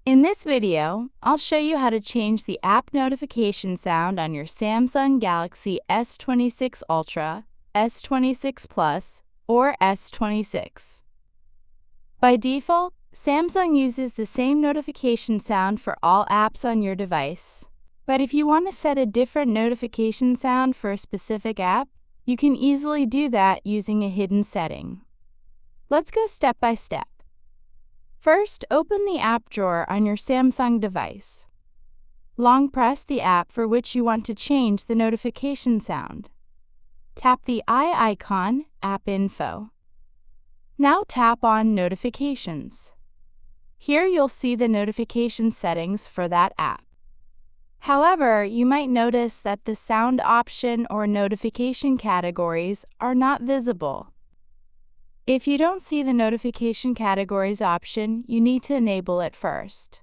In this video, I'll show you how to change the app notification sound on your Samsung Galaxy S26 Ultra, S26 Plus, or S26. By default, Samsung uses the same notification sound for all apps on your device. But if you want to set a different notification sound for a specific app, you can easily do that using a hidden setting. Let's go step by step. First, open the app drawer on your Samsung device. Long press the app for which you want to change the notification sound. Tap the eye icon, App Info. Now tap on Notifications. Here you'll see the notification settings for that app. However, you might notice that the sound option or notification categories are not visible. If you don't see the notification categories option, you need to enable it first.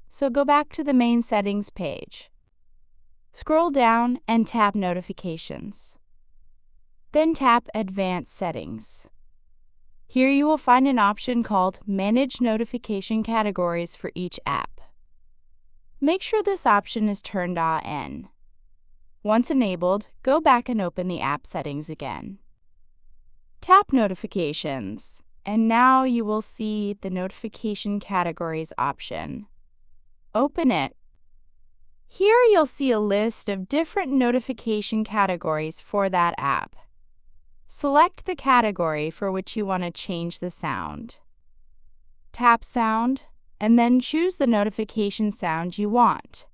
So go back to the main settings page. Scroll down and tap Notifications. Then tap Advanced Settings. Here you will find an option called Manage Notification Categories for each app. Make sure this option is turned on. Once enabled, go back and open the app settings again. Tap Notifications, and now you will see the Notification Categories option. Open it. Here you'll see a list of different notification categories for that app. Select the category for which you want to change the sound. Tap Sound, and then choose the notification sound you want.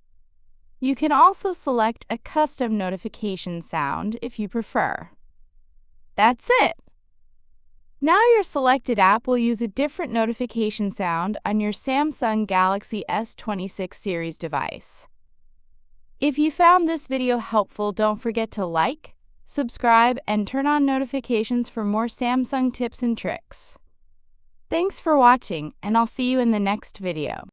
You can also select a custom notification sound if you prefer. That's it! Now your selected app will use a different notification sound on your Samsung Galaxy S26 series device. If you found this video helpful, don't forget to like, subscribe, and turn on notifications for more Samsung tips and tricks. Thanks for watching, and I'll see you in the next video.